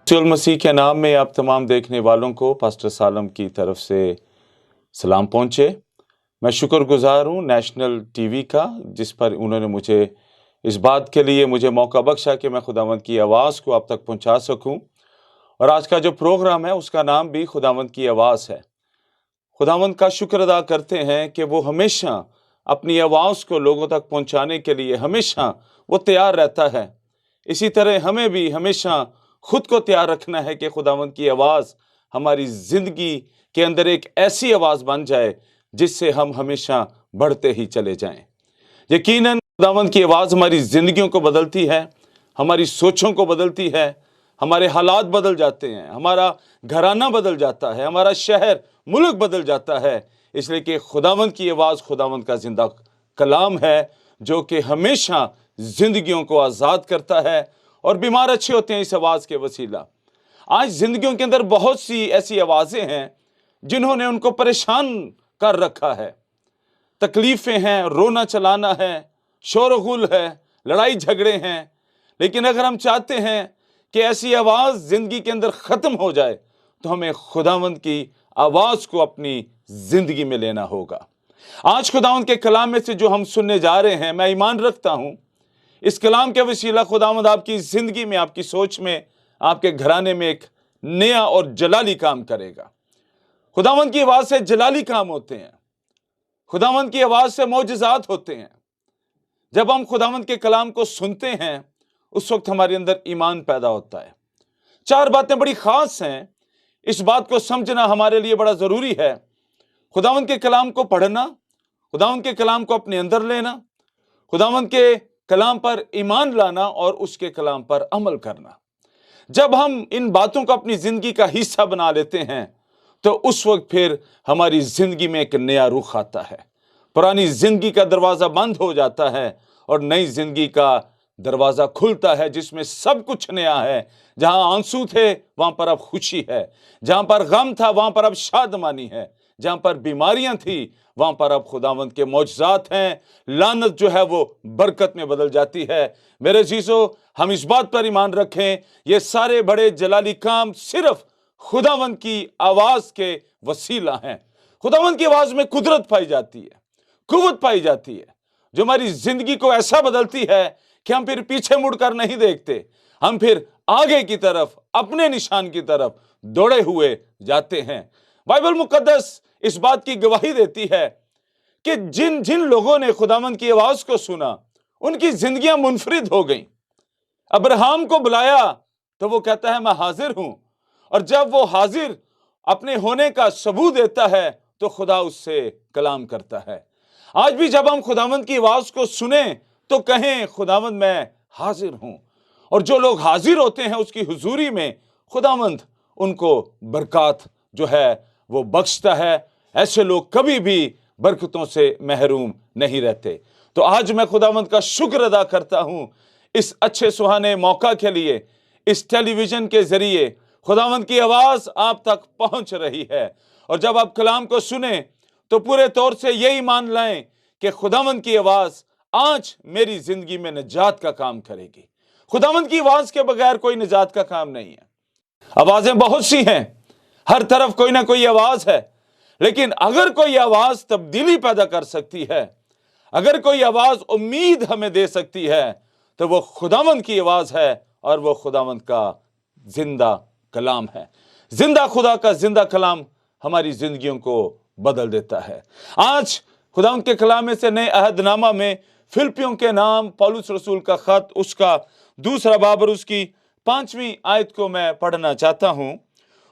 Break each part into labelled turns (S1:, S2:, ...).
S1: यीशु मसीह के नाम में आप तमाम देखने वालों को पास्टर सालम की तरफ से सलाम पहुँचे। मैं शुक्रगुजार हूँ नेशनल टीवी का, जिस पर उन्होंने मुझे इस बात के लिए मुझे मौका बख्शा कि मैं खुदावंद की आवाज़ को आप तक पहुँचा सकूँ। और आज का जो प्रोग्राम है उसका नाम भी खुदावंद की आवाज़ है। खुदावंद का शुक्र अदा करते हैं कि वो हमेशा अपनी आवाज़ को लोगों तक पहुँचाने के लिए हमेशा वो तैयार रहता है। इसी तरह हमें भी हमेशा खुद को तैयार रखना है कि खुदावंद की आवाज़ हमारी ज़िंदगी के अंदर एक ऐसी आवाज़ बन जाए जिससे हम हमेशा बढ़ते ही चले जाएं। यकीनन खुदावंद की आवाज़ हमारी ज़िंदगियों को बदलती है, हमारी सोचों को बदलती है, हमारे हालात बदल जाते हैं, हमारा घराना बदल जाता है, हमारा शहर मुल्क बदल जाता है। इसलिए कि खुदावंद की आवाज़ खुदावंद का जिंदा कलाम है जो कि हमेशा ज़िंदगियों को आज़ाद करता है और बीमार अच्छे होते हैं इस आवाज़ के वसीला। आज ज़िंदगियों के अंदर बहुत सी ऐसी आवाज़ें हैं जिन्होंने उनको परेशान कर रखा है। तकलीफ़ें हैं, रोना चलाना है, शोरगुल है, लड़ाई झगड़े हैं। लेकिन अगर हम चाहते हैं कि ऐसी आवाज़ ज़िंदगी के अंदर ख़त्म हो जाए तो हमें खुदावंद की आवाज़ को अपनी ज़िंदगी में लेना होगा। आज खुदावंद के कलाम में से जो हम सुनने जा रहे हैं, मैं ईमान रखता हूँ इस कलाम के वसीला खुदावंद आपकी ज़िंदगी में, आपकी सोच में, आपके घराने में एक नया और जलाली काम करेगा। खुदावंद की आवाज़ से जलाली काम होते हैं, खुदावंद की आवाज़ से मौजज़ात होते हैं। जब हम खुदावंद के कलाम को सुनते हैं उस वक्त हमारे अंदर ईमान पैदा होता है। चार बातें बड़ी ख़ास हैं, इस बात को समझना हमारे लिए बड़ा ज़रूरी है। खुदावंद के कलाम को पढ़ना, खुदावंद के कलाम को अपने अंदर लेना, खुदावंद के कलाम पर ईमान लाना और उसके कलाम पर अमल करना। जब हम इन बातों को अपनी ज़िंदगी का हिस्सा बना लेते हैं तो उस वक्त फिर हमारी ज़िंदगी में एक नया रुख आता है। पुरानी ज़िंदगी का दरवाज़ा बंद हो जाता है और नई ज़िंदगी का दरवाज़ा खुलता है जिसमें सब कुछ नया है। जहाँ आंसू थे वहाँ पर अब खुशी है, जहाँ पर गम था वहाँ पर अब शादमानी है, जहाँ पर बीमारियां थी वहाँ पर अब खुदावंद के मौजज़ात हैं। लानत जो है वो बरकत में बदल जाती है। मेरे अज़ीज़ों, हम इस बात पर ईमान रखें, ये सारे बड़े जलाली काम सिर्फ खुदावंद की आवाज़ के वसीला हैं। खुदावंद की आवाज़ में कुदरत पाई जाती है, कुव्वत पाई जाती है, जो हमारी ज़िंदगी को ऐसा बदलती है कि हम फिर पीछे मुड़कर नहीं देखते, हम फिर आगे की तरफ, अपने निशान की तरफ दौड़े हुए जाते हैं। बाइबल मुकद्दस इस बात की गवाही देती है कि जिन जिन लोगों ने खुदावंद की आवाज़ को सुना उनकी जिंदगियां मुनफरिद हो गईं। अब्राहम को बुलाया तो वो कहता है मैं हाजिर हूं, और जब वो हाजिर अपने होने का सबूत देता है तो खुदा उससे कलाम करता है। आज भी जब हम खुदावंद की आवाज़ को सुने तो कहें खुदावंद मैं हाजिर हूं, और जो लोग हाजिर होते हैं उसकी हुजूरी में खुदावंद उनको बरकत जो है वो बख्शता है। ऐसे लोग कभी भी बरकतों से महरूम नहीं रहते। तो आज मैं खुदावंद का शुक्र अदा करता हूं इस अच्छे सुहाने मौका के लिए। इस टेलीविज़न के जरिए खुदावंद की आवाज़ आप तक पहुंच रही है, और जब आप कलाम को सुने तो पूरे तौर से यही मान लाएं कि खुदावंद की आवाज़ आज मेरी जिंदगी में निजात का काम करेगी। खुदावंद की आवाज़ के बगैर कोई निजात का काम नहीं है। आवाज़ें बहुत सी हैं, हर तरफ कोई ना कोई आवाज़ है, लेकिन अगर कोई आवाज़ तब्दीली पैदा कर सकती है, अगर कोई आवाज़ उम्मीद हमें दे सकती है तो वो खुदावंद की आवाज़ है, और वो खुदावंद का जिंदा कलाम है। जिंदा खुदा का जिंदा कलाम हमारी जिंदगियों को बदल देता है। आज खुदावंद के कलाम में से नए अहदनामा में फिलिपियों के नाम पौलुस रसूल का खत, उसका 2 बाब और उसकी 5वीं आयत को मैं पढ़ना चाहता हूं।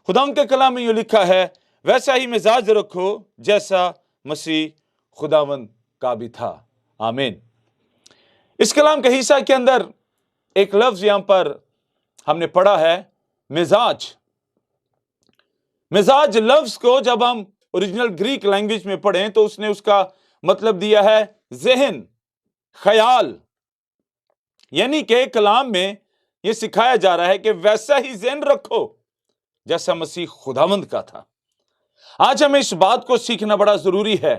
S1: खुदावंद के कलाम में यूं लिखा है, वैसा ही मिजाज रखो जैसा मसीह खुदावंद का भी था। आमीन। इस कलाम के हिस्सा के अंदर एक लफ्ज यहां पर हमने पढ़ा है, मिजाज। मिजाज लफ्ज को जब हम ओरिजिनल ग्रीक लैंग्वेज में पढ़ें तो उसने उसका मतलब दिया है ज़हन, ख्याल। यानी कि कलाम में यह सिखाया जा रहा है कि वैसा ही ज़हन रखो जैसा मसीह खुदावंद का था। आज हमें इस बात को सीखना बड़ा जरूरी है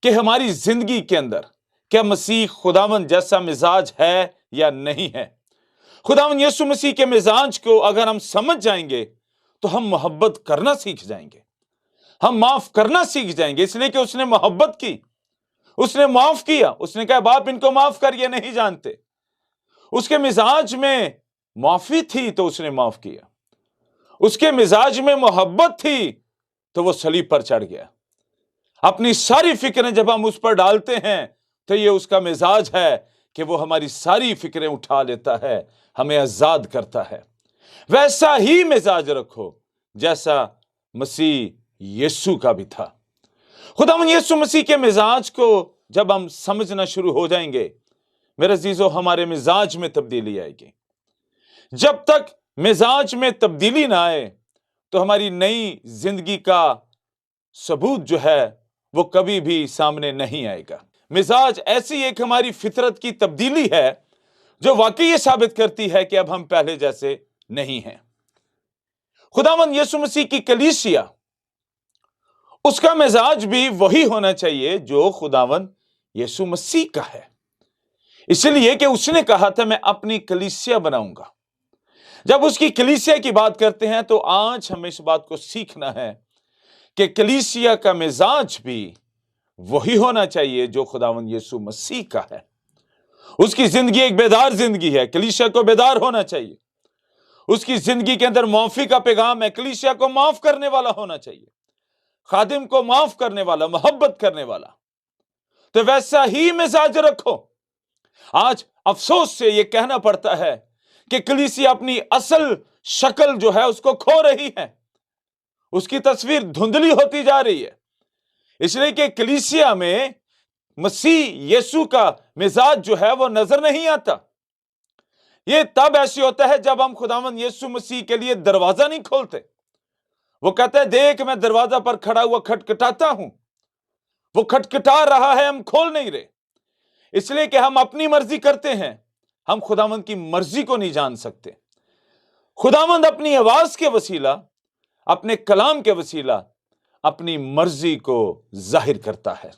S1: कि हमारी जिंदगी के अंदर क्या मसीह खुदावंद जैसा मिजाज है या नहीं है। खुदावन यीशु मसीह के मिजाज को अगर हम समझ जाएंगे तो हम मोहब्बत करना सीख जाएंगे, हम माफ करना सीख जाएंगे, इसलिए कि उसने मोहब्बत की, उसने माफ किया, उसने कहा बाप इनको माफ कर, ये नहीं जानते। उसके मिजाज में माफी थी तो उसने माफ किया, उसके मिजाज में मोहब्बत थी तो वो सलीब पर चढ़ गया। अपनी सारी फिक्रें जब हम उस पर डालते हैं तो ये उसका मिजाज है कि वो हमारी सारी फिक्रें उठा लेता है, हमें आजाद करता है। वैसा ही मिजाज रखो जैसा मसीह यीशु का भी था। खुदावंद यीशु मसीह के मिजाज को जब हम समझना शुरू हो जाएंगे मेरे अजीजों, हमारे मिजाज में तब्दीली आएगी। जब तक मिजाज में तब्दीली ना आए तो हमारी नई जिंदगी का सबूत जो है वो कभी भी सामने नहीं आएगा। मिजाज ऐसी एक हमारी फितरत की तब्दीली है जो वाकई ये साबित करती है कि अब हम पहले जैसे नहीं हैं। खुदावंद यीशु मसीह की कलीसिया, उसका मिजाज भी वही होना चाहिए जो खुदावंद यीशु मसीह का है, इसलिए कि उसने कहा था मैं अपनी कलीसिया बनाऊंगा। जब उसकी कलीसिया की बात करते हैं तो आज हमें इस बात को सीखना है कि कलीसिया का मिजाज भी वही होना चाहिए जो खुदावंद यीशु मसीह का है। उसकी जिंदगी एक बेदार जिंदगी है, कलीसिया को बेदार होना चाहिए। उसकी जिंदगी के अंदर माफी का पैगाम है, कलीसिया को माफ करने वाला होना चाहिए, खादिम को माफ करने वाला, मोहब्बत करने वाला। तो वैसा ही मिजाज रखो। आज अफसोस से यह कहना पड़ता है कि कलीसिया अपनी असल शक्ल जो है उसको खो रही है, उसकी तस्वीर धुंधली होती जा रही है, इसलिए कि कलीसिया में मसीह यीशु का मिजाज जो है वो नजर नहीं आता। ये तब ऐसे होता है जब हम खुदावंद यीशु मसीह के लिए दरवाजा नहीं खोलते। वो कहता है देख मैं दरवाजा पर खड़ा हुआ खटखटाता हूं, वो खटखटा रहा है, हम खोल नहीं रहे, इसलिए कि हम अपनी मर्जी करते हैं, हम खुदावंद की मर्जी को नहीं जान सकते। खुदावंद अपनी आवाज के वसीला, अपने कलाम के वसीला अपनी मर्जी को जाहिर करता है।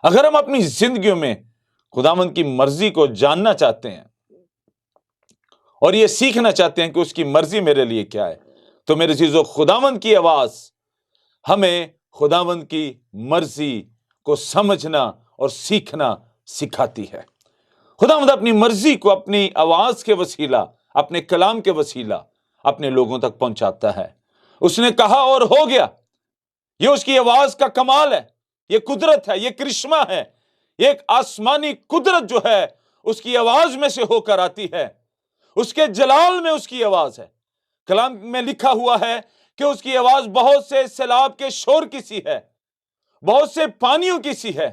S1: अगर हम अपनी जिंदगियों में खुदावंद की मर्जी को जानना चाहते हैं और ये सीखना चाहते हैं कि उसकी मर्जी मेरे लिए क्या है, तो मेरे चीजों खुदावंद की आवाज हमें खुदावंद की मर्जी को समझना और सीखना सिखाती है। खुदावंद अपनी मर्जी को अपनी आवाज के वसीला, अपने कलाम के वसीला अपने लोगों तक पहुंचाता है। उसने कहा और हो गया, ये उसकी आवाज का कमाल है, ये कुदरत है, ये करिश्मा है, ये एक आसमानी कुदरत जो है उसकी आवाज में से होकर आती है, उसके जलाल में उसकी आवाज है। कलाम में लिखा हुआ है कि उसकी आवाज बहुत से सैलाब के शोर की सी है, बहुत से पानियों की सी है।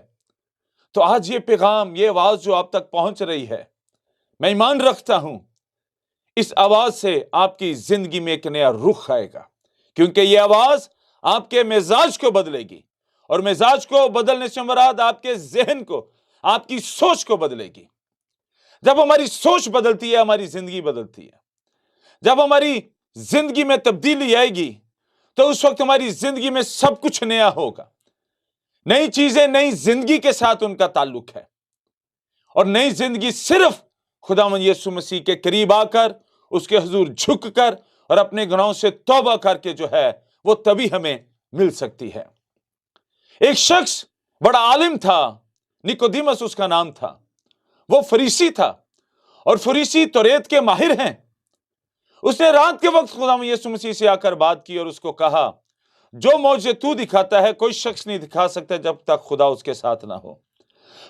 S1: तो आज ये पैगाम, ये आवाज जो आप तक पहुंच रही है, मैं ईमान रखता हूं इस आवाज से आपकी जिंदगी में एक नया रुख आएगा, क्योंकि ये आवाज आपके मिजाज को बदलेगी और मिजाज को बदलने से मुराद आपके जहन को, आपकी सोच को बदलेगी। जब हमारी सोच बदलती है हमारी जिंदगी बदलती है। जब हमारी जिंदगी में तब्दीली आएगी तो उस वक्त हमारी जिंदगी में सब कुछ नया होगा। नई चीजें नई जिंदगी के साथ उनका ताल्लुक है, और नई जिंदगी सिर्फ खुदावंद यीशु मसीह के करीब आकर, उसके हुजूर झुककर और अपने गुनाहों से तौबा करके जो है वो तभी हमें मिल सकती है। एक शख्स बड़ा आलिम था, निकोदेमुस उसका नाम था, वो फरीसी था और फरीसी तौरात के माहिर हैं। उसने रात के वक्त खुदावंद यीशु मसीह से आकर बात की और उसको कहा जो मौजज़े तू दिखाता है कोई शख्स नहीं दिखा सकता जब तक खुदा उसके साथ ना हो।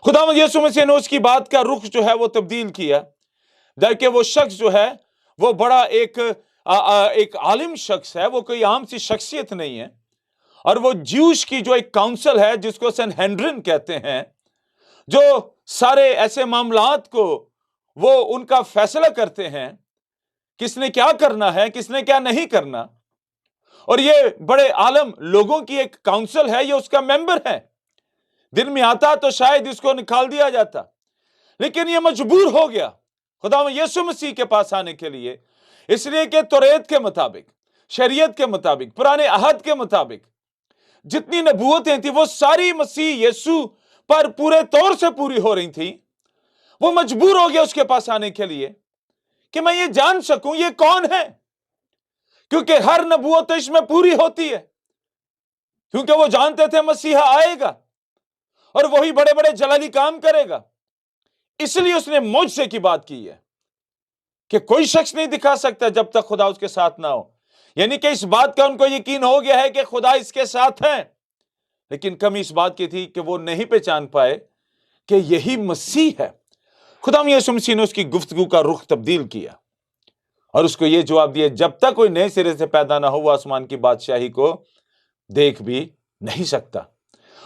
S1: खुदावंद यीशु मसीह ने उसकी बात का रुख जो है वो तब्दील किया, जबकि वो शख्स जो है वो बड़ा एक आलिम शख्स है, वो कोई आम सी शख्सियत नहीं है, और वो ज्यूश की जो एक काउंसिल है जिसको सनहेड्रिन कहते हैं, जो सारे ऐसे मामलात को वो उनका फैसला करते हैं, किसने क्या करना है, किसने क्या नहीं करना, और ये बड़े आलम लोगों की एक काउंसिल है, ये उसका मेंबर है। दिन में आता तो शायद इसको निकाल दिया जाता, लेकिन ये मजबूर हो गया खुदावंद यीशु मसीह के पास आने के लिए, इसलिए कि तौरात के मुताबिक, शरीयत के मुताबिक, पुराने अहद के मुताबिक जितनी नबूवतें थी वो सारी मसीह यीशु पर पूरे तौर से पूरी हो रही थी। वो मजबूर हो गया उसके पास आने के लिए, کہ मैं ये जान सकूं ये कौन है, क्योंकि हर नबूवत इसमें पूरी होती है, क्योंकि वो जानते थे मसीहा आएगा और वही बड़े बड़े जलाली काम करेगा। इसलिए उसने मुझसे की बात की है कि कोई शख्स नहीं दिखा सकता जब तक खुदा उसके साथ ना हो। यानी कि इस बात का उनको यकीन हो गया है कि खुदा इसके साथ है, लेकिन कमी इस बात की थी कि वो नहीं पहचान पाए कि यही मसीह है। खुदा यीशु मसीह ने उसकी गुफ्तगू का रुख तब्दील किया और उसको ये जवाब दिया, जब तक कोई नए सिरे से पैदा ना हो वो आसमान की बादशाही को देख भी नहीं सकता।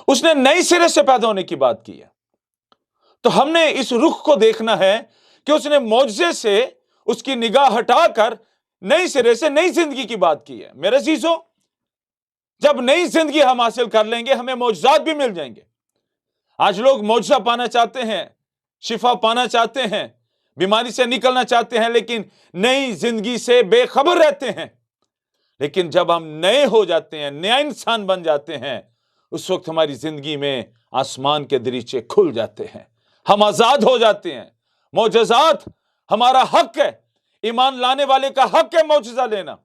S1: उसने नए सिरे से पैदा होने की बात की है। तो हमने इस रुख को देखना है कि उसने मौजज़े से उसकी निगाह हटाकर नई सिरे से नई जिंदगी की बात की है। मेरे अजीजों, जब नई जिंदगी हम हासिल कर लेंगे हमें मौजज़ात भी मिल जाएंगे। आज लोग मौजज़ा पाना चाहते हैं, शिफा पाना चाहते हैं, बीमारी से निकलना चाहते हैं, लेकिन नई जिंदगी से बेखबर रहते हैं। लेकिन जब हम नए हो जाते हैं, नया इंसान बन जाते हैं, उस वक्त हमारी जिंदगी में आसमान के दरीचे खुल जाते हैं, हम आजाद हो जाते हैं। मौजज़ात हमारा हक है, ईमान लाने वाले का हक है मौजज़ा लेना,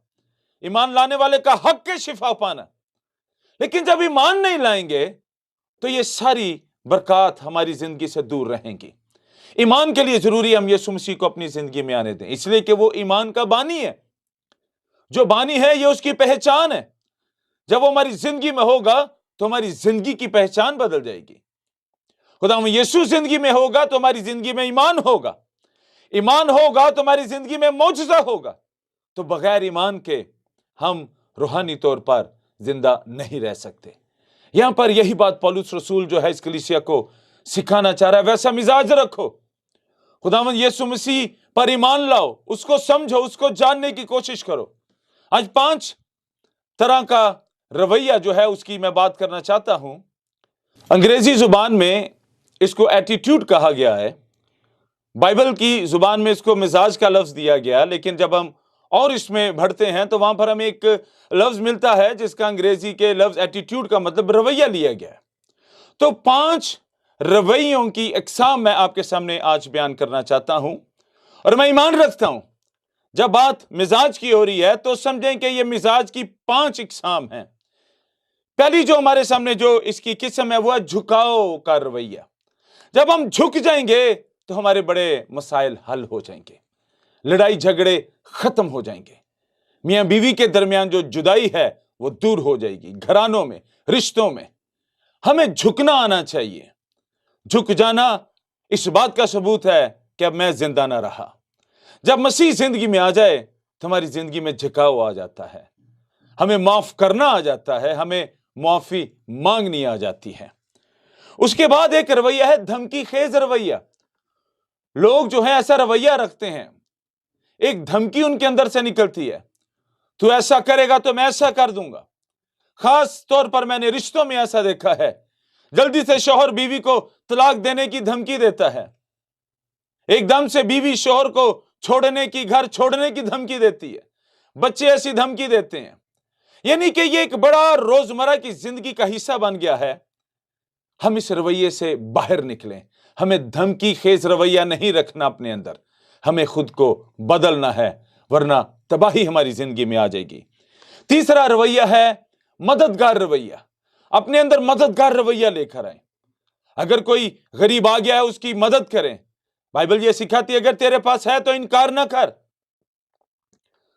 S1: ईमान लाने वाले का हक है शिफा पाना। लेकिन जब ईमान नहीं लाएंगे तो ये सारी बरकत हमारी जिंदगी से दूर रहेंगी। ईमान के लिए जरूरी हम यीशु मसीह को अपनी जिंदगी में आने दें, इसलिए कि वो ईमान का बानी है। जो बानी है ये उसकी पहचान है। जब वो हमारी जिंदगी में होगा तो हमारी जिंदगी की पहचान बदल जाएगी। खुदा यीशु जिंदगी में होगा तो हमारी जिंदगी में ईमान होगा, ईमान होगा तो हमारी जिंदगी में मौजज़ा होगा। तो बगैर ईमान के हम रूहानी तौर पर जिंदा नहीं रह सकते। यहां पर यही बात पौलुस रसूल जो है इस कलीसिया को सिखाना चाह रहा है, वैसा मिजाज रखो, खुदावंद यीशु मसीह पर ईमान लाओ, उसको समझो, उसको जानने की कोशिश करो। आज 5 तरह का रवैया जो है उसकी मैं बात करना चाहता हूं। अंग्रेजी जुबान में इसको एटीट्यूड कहा गया है, बाइबल की जुबान में इसको मिजाज का लफ्ज दिया गया, लेकिन जब हम और इसमें बढ़ते हैं तो वहां पर हमें एक लफ्ज मिलता है जिसका अंग्रेजी के लफ्ज एटीट्यूड का मतलब रवैया लिया गया है। तो 5 रवैयों की अक़साम मैं आपके सामने आज बयान करना चाहता हूं और मैं ईमान रखता हूं जब बात मिजाज की हो रही है तो समझें कि ये मिजाज की 5 अक़साम हैं। पहली जो हमारे सामने जो इसकी किस्म है वो है झुकाव का रवैया। जब हम झुक जाएंगे तो हमारे बड़े मसाइल हल हो जाएंगे, लड़ाई झगड़े खत्म हो जाएंगे, मियां बीवी के दरमियान जो जुदाई है वो दूर हो जाएगी, घरानों में, रिश्तों में। हमें झुकना आना चाहिए। झुक जाना इस बात का सबूत है कि अब मैं जिंदा ना रहा। जब मसीह जिंदगी में आ जाए तो हमारी जिंदगी में झुकाव आ जाता है, हमें माफ करना आ जाता है, हमें माफी मांगनी आ जाती है। उसके बाद एक रवैया है धमकी खेज रवैया। लोग जो है ऐसा रवैया रखते हैं, एक धमकी उनके अंदर से निकलती है, तू ऐसा करेगा तो मैं ऐसा कर दूंगा। खास तौर पर मैंने रिश्तों में ऐसा देखा है, जल्दी से शौहर बीवी को तलाक देने की धमकी देता है, एकदम से बीवी शौहर को छोड़ने की, घर छोड़ने की धमकी देती है, बच्चे ऐसी धमकी देते हैं। यानी कि ये एक बड़ा रोजमर्रा की जिंदगी का हिस्सा बन गया है। हम इस रवैये से बाहर निकलें, हमें धमकी खेज रवैया नहीं रखना अपने अंदर, हमें खुद को बदलना है, वरना तबाही हमारी जिंदगी में आ जाएगी। तीसरा रवैया है मददगार रवैया। अपने अंदर मददगार रवैया लेकर आए। अगर कोई गरीब आ गया है उसकी मदद करें। बाइबल ये सिखाती है अगर तेरे पास है तो इनकार ना कर,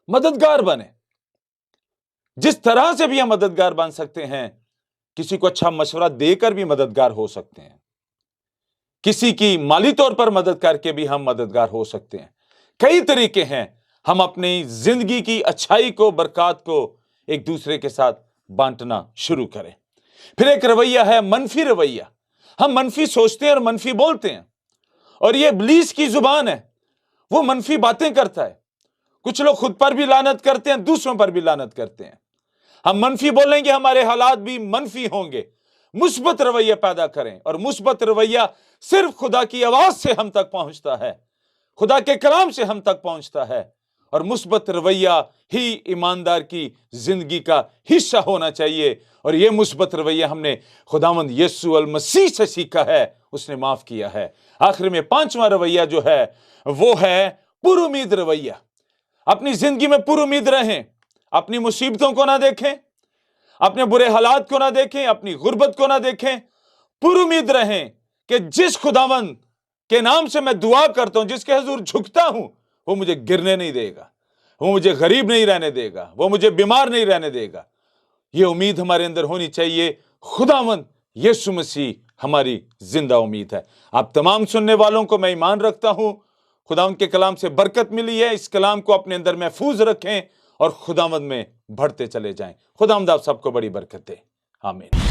S1: मददगार बने। जिस तरह से भी हम मददगार बन सकते हैं, किसी को अच्छा मशवरा देकर भी मददगार हो सकते हैं, किसी की माली तौर पर मदद करके भी हम मददगार हो सकते हैं। कई तरीके हैं हम अपनी जिंदगी की अच्छाई को, बरकत को एक दूसरे के साथ बांटना शुरू करें। फिर एक रवैया है मनफी रवैया। हम मनफी सोचते हैं और मनफी बोलते हैं, और ये इब्लीस की जुबान है, वो मनफी बातें करता है। कुछ लोग खुद पर भी लानत करते हैं, दूसरों पर भी लानत करते हैं। हम मनफी बोलेंगे, हमारे हालात भी मनफी होंगे। मुस्बत रवैया पैदा करें, और मुस्बत रवैया सिर्फ खुदा की आवाज से हम तक पहुंचता है, खुदा के कलाम से हम तक पहुंचता है। और मुस्बत रवैया ही ईमानदार की जिंदगी का हिस्सा होना चाहिए। और यह मुस्बत रवैया हमने खुदावंद यीशु अल मसीह से सीखा है, उसने माफ किया है। आखिर में 5वां रवैया जो है वो है پر امید رویہ، اپنی زندگی میں پر امید رہیں، اپنی مصیبتوں کو نہ دیکھیں، اپنے برے حالات کو نہ دیکھیں، اپنی غربت کو نہ دیکھیں، پر امید رہیں کہ جس خداوند کے نام سے میں دعا کرتا ہوں، جس کے حضور جھکتا ہوں، وہ مجھے گرنے نہیں دے گا، وہ مجھے غریب نہیں رہنے دے گا، وہ مجھے بیمار نہیں رہنے دے گا۔ یہ امید ہمارے اندر ہونی چاہیے۔ خداوند یسوع مسیح ہماری زندہ امید ہے۔ آپ تمام سننے والوں کو میں ایمان رکھتا ہوں خداوند کے کلام سے برکت ملی ہے، اس کلام کو اپنے اندر محفوظ رکھیں اور خداوند میں بڑھتے چلے جائیں۔ خداوند آپ سب کو بڑی برکت دے، آمین۔